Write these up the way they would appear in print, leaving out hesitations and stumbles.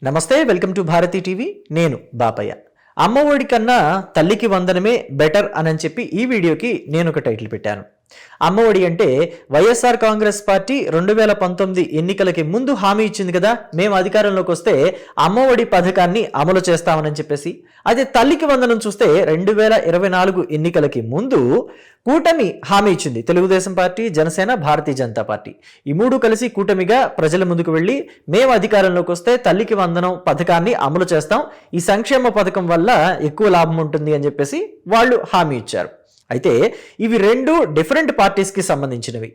నమస్తే, welcome to Bharati TV. నేను బాపయ్య. అమ్మ ఒడి కన్నా తల్లికి వందనమే బెటర్ అని చెప్పి ఈ వీడియోకి నేను ఒక టైటిల్ పెట్టాను. అమ్మ ఒడి అంటే వైఎస్ఆర్ కాంగ్రెస్ పార్టీ 2019 ఎన్నికలకి ముందు హామీ ఇచ్చింది కదా, మేము అధికారంలోకి వస్తే అమ్మ ఒడి పథకాన్ని అమలు చేస్తామని చెప్పేసి. అదే తల్లికి వందనం చూస్తే 2024 ఎన్నికలకి ముందు కూటమి హామీ ఇచ్చింది. తెలుగుదేశం పార్టీ, జనసేన, భారతీయ జనతా పార్టీ ఈ మూడు కలిసి కూటమిగా ప్రజల ముందుకు వెళ్ళి మేము అధికారంలోకి వస్తే తల్లికి వందనం పథకాన్ని అమలు చేస్తాం, ఈ సంక్షేమ పథకం వల్ల ఎక్కువ లాభం ఉంటుంది అని చెప్పేసి వాళ్ళు హామీ ఇచ్చారు. అయితే ఇవి రెండు డిఫరెంట్ పార్టీస్కి సంబంధించినవి.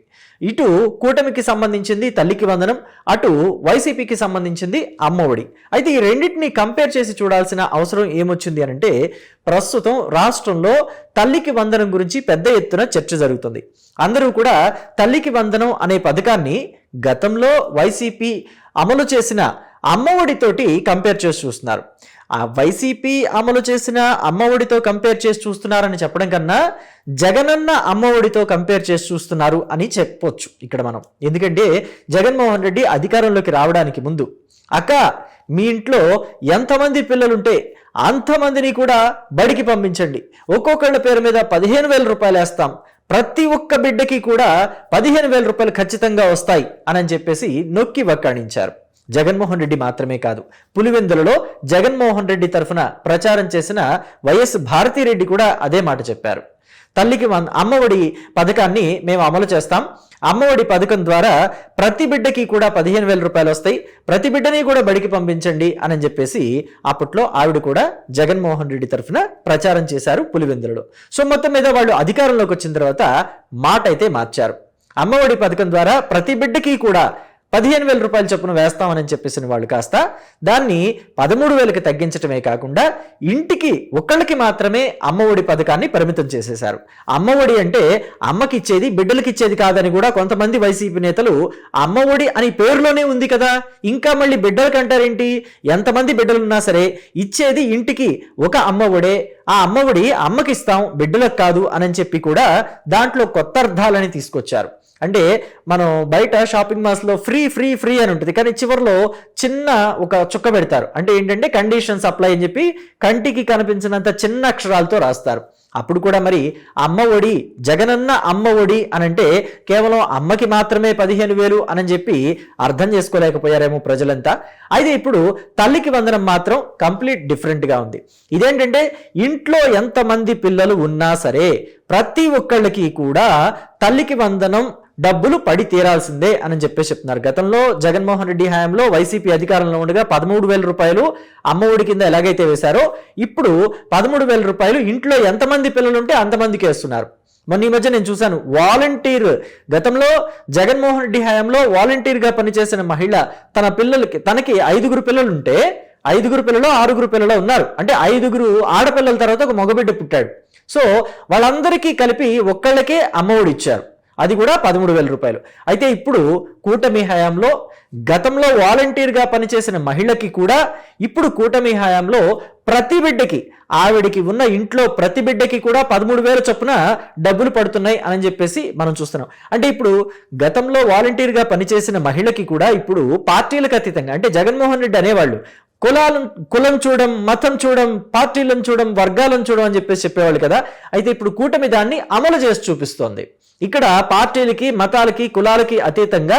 ఇటు కూటమికి సంబంధించింది తల్లికి వందనం, అటు వైసీపీకి సంబంధించింది అమ్మ ఒడి. అయితే ఈ రెండింటిని కంపేర్ చేసి చూడాల్సిన అవసరం ఏమొచ్చింది అని అంటే, ప్రస్తుతం రాష్ట్రంలో తల్లికి వందనం గురించి పెద్ద ఎత్తున చర్చ జరుగుతుంది. అందరూ కూడా తల్లికి వందనం అనే పథకాన్ని గతంలో వైసీపీ అమలు చేసిన అమ్మ ఒడితోటి కంపేర్ చేసి చూస్తున్నారు. ఆ వైసీపీ అమలు చేసిన అమ్మ ఒడితో కంపేర్ చేసి చూస్తున్నారని చెప్పడం కన్నా జగనన్న అమ్మ ఒడితో కంపేర్ చేసి చూస్తున్నారు అని చెప్పొచ్చు ఇక్కడ మనం. ఎందుకంటే జగన్మోహన్ రెడ్డి అధికారంలోకి రావడానికి ముందు, అక్క మీ ఇంట్లో ఎంతమంది పిల్లలుంటే అంతమందిని కూడా బడికి పంపించండి, ఒక్కొక్కళ్ళ పేరు మీద 15,000 రూపాయలు వేస్తాం, ప్రతి ఒక్క బిడ్డకి కూడా 15,000 రూపాయలు ఖచ్చితంగా వస్తాయి అని చెప్పేసి నొక్కి వక్కాణించారు. జగన్మోహన్ రెడ్డి మాత్రమే కాదు, పులివెందులలో జగన్మోహన్ రెడ్డి తరఫున ప్రచారం చేసిన వైఎస్ భారతిరెడ్డి కూడా అదే మాట చెప్పారు. తల్లికి అమ్మ ఒడి పథకాన్ని మేము అమలు చేస్తాం, అమ్మ ఒడి పథకం ద్వారా ప్రతి బిడ్డకి కూడా 15,000 రూపాయలు వస్తాయి, ప్రతి బిడ్డని కూడా బడికి పంపించండి అని చెప్పేసి అప్పట్లో ఆవిడ కూడా జగన్మోహన్ రెడ్డి తరఫున ప్రచారం చేశారు పులివెందులలో. సో మొత్తం మీద వాళ్ళు అధికారంలోకి వచ్చిన తర్వాత మాట అయితే మార్చారు. అమ్మ ఒడి పథకం ద్వారా ప్రతి బిడ్డకి కూడా 15,000 రూపాయల చొప్పున వేస్తామని చెప్పేసిన వాళ్ళు కాస్త దాన్ని 13,000కి తగ్గించడమే కాకుండా ఇంటికి ఒక్కళ్ళకి మాత్రమే అమ్మ ఒడి పథకాన్ని పరిమితం చేసేశారు. అమ్మ ఒడి అంటే అమ్మకి ఇచ్చేది బిడ్డలకి ఇచ్చేది కాదని కూడా కొంతమంది వైసీపీ నేతలు, అమ్మ ఒడి అని పేరులోనే ఉంది కదా ఇంకా మళ్ళీ బిడ్డలకి అంటారేంటి, ఎంతమంది బిడ్డలున్నా సరే ఇచ్చేది ఇంటికి ఒక అమ్మ ఒడే, ఆ అమ్మ ఒడి అమ్మకి ఇస్తాం బిడ్డలకు కాదు అని చెప్పి కూడా దాంట్లో కొత్త అర్థాలని తీసుకొచ్చారు. అంటే మనం బయట షాపింగ్ మాల్స్లో ఫ్రీ ఫ్రీ ఫ్రీ అని ఉంటుంది, కానీ చివరిలో చిన్న ఒక చుక్క పెడతారు. అంటే ఏంటంటే కండిషన్స్ అప్లై అని చెప్పి కంటికి కనిపించినంత చిన్న అక్షరాలతో రాస్తారు. అప్పుడు కూడా మరి అమ్మ ఒడి, జగనన్న అమ్మ ఒడి అనంటే కేవలం అమ్మకి మాత్రమే 15,000 అని చెప్పి అర్థం చేసుకోలేకపోయారేమో ప్రజలంతా. అయితే ఇప్పుడు తల్లికి వందనం మాత్రం కంప్లీట్ డిఫరెంట్గా ఉంది. ఇదేంటంటే ఇంట్లో ఎంతమంది పిల్లలు ఉన్నా సరే ప్రతి ఒక్కళ్ళకి కూడా తల్లికి వందనం డబ్బులు పడి తీరాల్సిందే అని చెప్పేసి చెప్తున్నారు. గతంలో జగన్మోహన్ రెడ్డి హయాంలో వైసీపీ అధికారంలో ఉండగా 13,000 రూపాయలు అమ్మ ఒడి కింద ఎలాగైతే వేశారో ఇప్పుడు 13,000 రూపాయలు ఇంట్లో ఎంతమంది పిల్లలుంటే అంతమందికి వేస్తున్నారు. మొన్న ఈ మధ్య నేను చూశాను, వాలంటీర్, గతంలో జగన్మోహన్ రెడ్డి హయాంలో వాలంటీర్గా పనిచేసిన మహిళ తన పిల్లలకి, తనకి 5 పిల్లలుంటే 5 పిల్లలు 6 పిల్లలు ఉన్నారు, అంటే 5 ఆడపిల్లల తర్వాత ఒక మగబిడ్డ పుట్టాడు. సో వాళ్ళందరికీ కలిపి ఒక్కళ్ళకే అమ్మ ఒడి ఇచ్చారు, అది కూడా 13,000 రూపాయలు. అయితే ఇప్పుడు కూటమి హయాంలో గతంలో వాలంటీర్గా పనిచేసిన మహిళకి కూడా ఇప్పుడు కూటమి హయాంలో ప్రతి బిడ్డకి, ఆవిడికి ఉన్న ఇంట్లో ప్రతి బిడ్డకి కూడా 13,000 చొప్పున డబ్బులు పడుతున్నాయి అని చెప్పేసి మనం చూస్తున్నాం. అంటే ఇప్పుడు గతంలో వాలంటీర్గా పనిచేసిన మహిళకి కూడా ఇప్పుడు పార్టీలకు అతీతంగా, అంటే జగన్మోహన్ రెడ్డి అనేవాళ్ళు కులం చూడం, మతం చూడం, పార్టీలను చూడం, వర్గాలను చూడం అని చెప్పేసి చెప్పేవాళ్ళు కదా. అయితే ఇప్పుడు కూటమి దాన్ని అమలు చేసి చూపిస్తోంది. ఇక్కడ పార్టీలకి, మతాలకి, కులాలకి అతీతంగా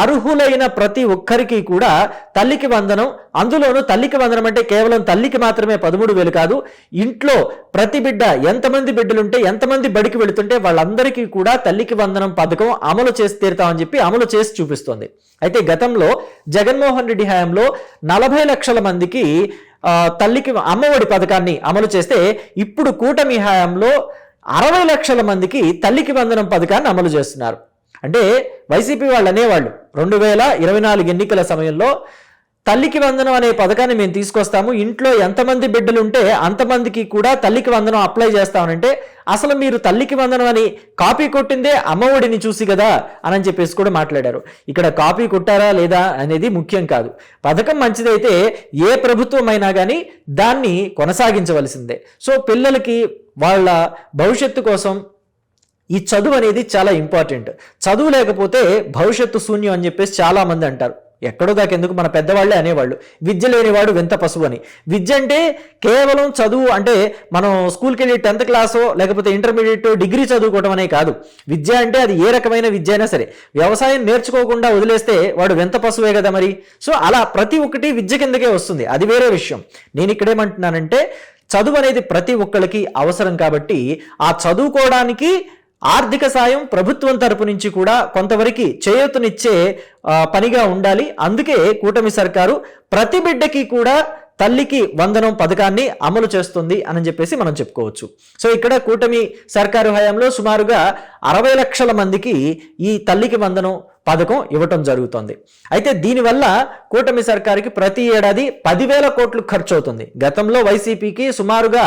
అర్హులైన ప్రతి ఒక్కరికి కూడా తల్లికి వందనం, అందులోనూ తల్లికి వందనం అంటే కేవలం తల్లికి మాత్రమే 13,000 కాదు, ఇంట్లో ప్రతి బిడ్డ ఎంతమంది బిడ్డలుంటే ఎంతమంది బడికి వెళుతుంటే వాళ్ళందరికీ కూడా తల్లికి వందనం పథకం అమలు చేసి తీరుతామని చెప్పి అమలు చేసి చూపిస్తోంది. అయితే గతంలో జగన్మోహన్ రెడ్డి హయాంలో 40 లక్షల మందికి తల్లికి అమ్మ ఒడి పథకాన్ని అమలు చేస్తే ఇప్పుడు కూటమి హయాంలో 60 లక్షల మందికి తల్లికి వందనం పథకాన్ని అమలు చేస్తున్నారు. అంటే వైసీపీ వాళ్ళు అనేవాళ్ళు 2024 ఎన్నికల సమయంలో తల్లికి వందనం అనే పథకాన్ని మేము తీసుకొస్తాము, ఇంట్లో ఎంతమంది బిడ్డలుంటే అంతమందికి కూడా తల్లికి వందనం అప్లై చేస్తామనంటే, అసలు మీరు తల్లికి వందనం అని కాపీ కొట్టిందే అమ్మ ఒడిని చూసి కదా అని చెప్పేసి కూడా మాట్లాడారు. ఇక్కడ కాపీ కొట్టారా లేదా అనేది ముఖ్యం కాదు, పథకం మంచిదైతే ఏ ప్రభుత్వం అయినా కానీ దాన్ని కొనసాగించవలసిందే. సో పిల్లలకి వాళ్ళ భవిష్యత్తు కోసం ఈ చదువు అనేది చాలా ఇంపార్టెంట్. చదువు లేకపోతే భవిష్యత్తు శూన్యం అని చెప్పేసి చాలా మంది అంటారు. ఎక్కడో దాకెందుకు, మన పెద్దవాళ్ళే అనేవాళ్ళు విద్య లేనివాడు వింత పశువు అని. విద్య అంటే కేవలం చదువు, అంటే మనం స్కూల్కి వెళ్ళి 10th క్లాసో లేకపోతే ఇంటర్మీడియట్ డిగ్రీ చదువుకోవడం అనే కాదు. విద్య అంటే అది ఏ రకమైన విద్య అయినా సరే, వ్యవసాయం నేర్చుకోకుండా వదిలేస్తే వాడు వింత పశువే కదా మరి. సో అలా ప్రతి ఒక్కటి విద్య కిందకే వస్తుంది, అది వేరే విషయం. నేను ఇక్కడేమంటున్నానంటే చదువు అనేది ప్రతి ఒక్కరికి అవసరం కాబట్టి ఆ చదువుకోవడానికి ఆర్థిక సాయం ప్రభుత్వం తరపు నుంచి కూడా కొంతవరకు చేయూతనిచ్చే పనిగా ఉండాలి. అందుకే కూటమి సర్కారు ప్రతి బిడ్డకి కూడా తల్లికి వందనం పథకాన్ని అమలు చేస్తుంది అని చెప్పేసి మనం చెప్పుకోవచ్చు. సో ఇక్కడ కూటమి సర్కారు హయాంలో సుమారుగా 60 లక్షల మందికి ఈ తల్లికి వందనం పథకం ఇవ్వటం జరుగుతుంది. అయితే దీనివల్ల కూటమి సర్కారుకి ప్రతి ఏడాది 10,000 కోట్లు ఖర్చు అవుతుంది. గతంలో వైసీపీకి సుమారుగా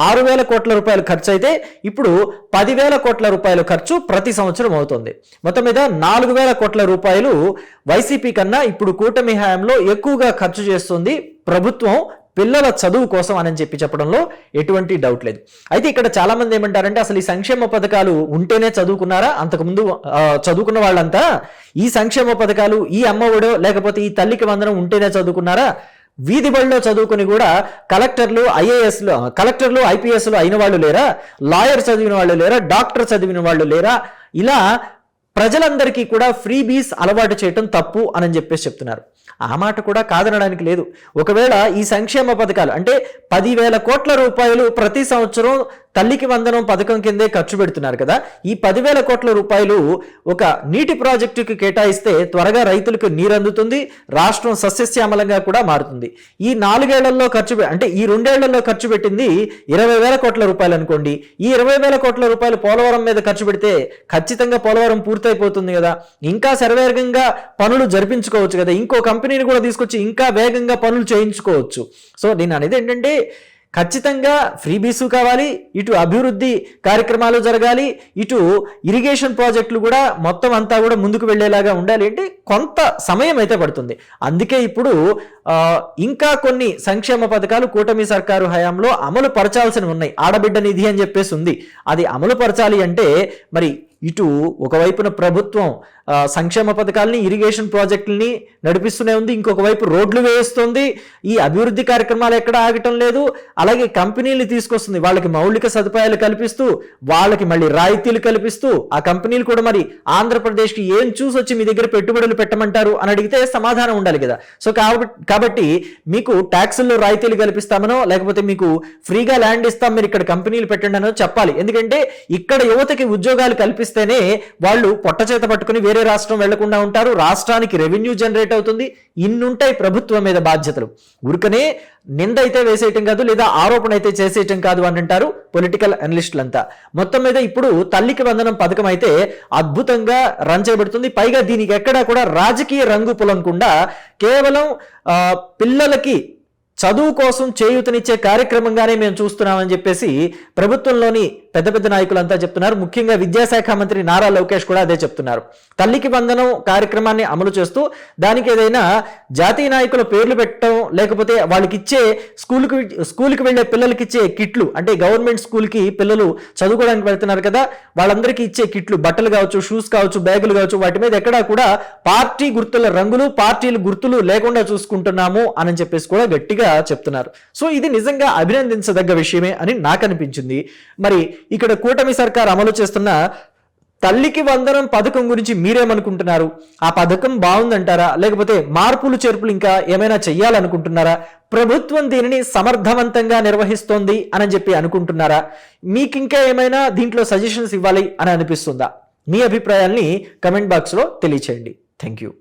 6,000 కోట్ల రూపాయలు ఖర్చు అయితే ఇప్పుడు 10,000 కోట్ల రూపాయలు ఖర్చు ప్రతి సంవత్సరం అవుతుంది. మొత్తం మీద 4,000 కోట్ల రూపాయలు వైసీపీ కన్నా ఇప్పుడు కూటమి హయాంలో ఎక్కువగా ఖర్చు చేస్తుంది ప్రభుత్వం పిల్లల చదువు కోసం అని చెప్పడంలో ఎటువంటి డౌట్ లేదు. అయితే ఇక్కడ చాలా మంది ఏమంటారంటే అసలు ఈ సంక్షేమ పథకాలు ఉంటేనే చదువుకున్నారా? అంతకుముందు చదువుకున్న వాళ్ళంతా ఈ సంక్షేమ పథకాలు, ఈ అమ్మఒడో లేకపోతే ఈ తల్లికి వందనం ఉంటేనే చదువుకున్నారా? వీధి బడిలో చదువుకుని కూడా కలెక్టర్లు ఐపీఎస్లు అయిన వాళ్ళు లేరా? లాయర్ చదివిన వాళ్ళు లేరా? డాక్టర్ చదివిన వాళ్ళు లేరా? ఇలా ప్రజలందరికీ కూడా ఫ్రీ బీస్ అలవాటు చేయటం తప్పు అని చెప్పేసి చెప్తున్నారు. ఆ మాట కూడా కాదనడానికి లేదు. ఒకవేళ ఈ సంక్షేమ పథకాలు అంటే 10,000 కోట్ల రూపాయలు ప్రతి సంవత్సరం తల్లికి వందనం పథకం కిందే ఖర్చు పెడుతున్నారు కదా, ఈ 10,000 కోట్ల రూపాయలు ఒక నీటి ప్రాజెక్టుకి కేటాయిస్తే త్వరగా రైతులకు నీరు అందుతుంది, రాష్ట్రం సస్యశ్యామలంగా కూడా మారుతుంది. ఈ 4 ఏళ్లలో అంటే ఈ 2 ఏళ్లలో ఖర్చు పెట్టింది 20,000 కోట్ల రూపాయలు అనుకోండి. ఈ 20,000 కోట్ల రూపాయలు పోలవరం మీద ఖర్చు పెడితే ఖచ్చితంగా పోలవరం పూర్తయిపోతుంది కదా, ఇంకా శరవేగంగా పనులు జరిపించుకోవచ్చు కదా, ఇంకో కంపెనీని కూడా తీసుకొచ్చి ఇంకా వేగంగా పనులు చేయించుకోవచ్చు. సో నేను అనేది ఏంటంటే ఖచ్చితంగా ఫ్రీ బీసు కావాలి, ఇటు అభివృద్ధి కార్యక్రమాలు జరగాలి, ఇటు ఇరిగేషన్ ప్రాజెక్టులు కూడా మొత్తం అంతా కూడా ముందుకు వెళ్ళేలాగా ఉండాలి. అంటే కొంత సమయం అయితే పడుతుంది. అందుకే ఇప్పుడు ఇంకా కొన్ని సంక్షేమ పథకాలు కూటమి సర్కారు హయాంలో అమలు పరచాల్సినవి ఉన్నాయి. ఆడబిడ్డ నిధి అని చెప్పేసి ఉంది, అది అమలు పరచాలి అంటే మరి ఇటు ఒకవైపున ప్రభుత్వం సంక్షేమ పథకాలని, ఇరిగేషన్ ప్రాజెక్టులని నడిపిస్తూనే ఉంది, ఇంకొక వైపు రోడ్లు వేస్తుంది, ఈ అభివృద్ధి కార్యక్రమాలు ఎక్కడ ఆగటం లేదు. అలాగే కంపెనీలు తీసుకొస్తుంది, వాళ్ళకి మౌలిక సదుపాయాలు కల్పిస్తూ, వాళ్ళకి మళ్ళీ రాయితీలు కల్పిస్తూ, ఆ కంపెనీలు కూడా మరి ఆంధ్రప్రదేశ్కి ఏం చూసి వచ్చి మీ దగ్గర పెట్టుబడులు పెట్టమంటారు అని అడిగితే సమాధానం ఉండాలి కదా. సో కాబట్టి మీకు ట్యాక్సుల్లో రాయితీలు కల్పిస్తామనో లేకపోతే మీకు ఫ్రీగా ల్యాండ్ ఇస్తాం మీరు ఇక్కడ కంపెనీలు పెట్టండి అనో చెప్పాలి. ఎందుకంటే ఇక్కడ యువతకి ఉద్యోగాలు కల్పిస్తేనే వాళ్ళు పొట్ట చేత పట్టుకుని వేరే రాష్ట్రం వెళ్లకుండా ఉంటారు, రాష్ట్రానికి రెవెన్యూ జనరేట్ అవుతుంది. ఇన్నుంటాయి ప్రభుత్వం మీద బాధ్యతలు. ఉరకనే నింద అయితే వేసేయటం కాదు, లేదా ఆరోపణ అయితే చేసేయటం కాదు అని అంటారు పొలిటికల్ అనలిస్టులంతా. మొత్తం మీద ఇప్పుడు తల్లికి వందనం పథకం అయితే అద్భుతంగా రన్ చేయబడుతుంది. పైగా దీనికి ఎక్కడా కూడా రాజకీయ రంగు పులంకుండా కేవలం పిల్లలకి చదువు కోసం చేయూతనిచ్చే కార్యక్రమంగానే మేము చూస్తున్నామని చెప్పేసి ప్రభుత్వంలోని పెద్ద పెద్ద నాయకులంతా చెప్తున్నారు. ముఖ్యంగా విద్యాశాఖ మంత్రి నారా లోకేష్ కూడా అదే చెప్తున్నారు. తల్లికి వందనం కార్యక్రమాన్ని అమలు చేస్తూ దానికి ఏదైనా జాతీయ నాయకుల పేర్లు పెట్టడం, లేకపోతే వాళ్ళకి ఇచ్చే స్కూల్కి వెళ్ళే పిల్లలకి ఇచ్చే కిట్లు, అంటే గవర్నమెంట్ స్కూల్కి పిల్లలు చదువుకోవడానికి వెళ్తున్నారు కదా, వాళ్ళందరికీ ఇచ్చే కిట్లు, బట్టలు కావచ్చు, షూస్ కావచ్చు, బ్యాగులు కావచ్చు, వాటి మీద ఎక్కడా కూడా పార్టీ గుర్తుల రంగులు, పార్టీల గుర్తులు లేకుండా చూసుకుంటున్నాము అని చెప్పేసి కూడా గట్టిగా చెప్తున్నారు. సో ఇది నిజంగా అభినందించదగ్గ విషయమే అని నాకు అనిపించింది. మరి ఇక్కడ కూటమి సర్కార్ అమలు చేస్తున్న తల్లికి వందనం పథకం గురించి మీరేమనుకుంటున్నారు? ఆ పథకం బాగుందంటారా, లేకపోతే మార్పులు చేర్పులు ఇంకా ఏమైనా చెయ్యాలనుకుంటున్నారా? ప్రభుత్వం దీనిని సమర్థవంతంగా నిర్వహిస్తోంది అని చెప్పి అనుకుంటున్నారా? మీకు ఇంకా ఏమైనా దీంట్లో సజెషన్స్ ఇవ్వాలి అని అనిపిస్తుందా? మీ అభిప్రాయాల్ని కమెంట్ బాక్స్లో తెలియచేయండి. Thank you.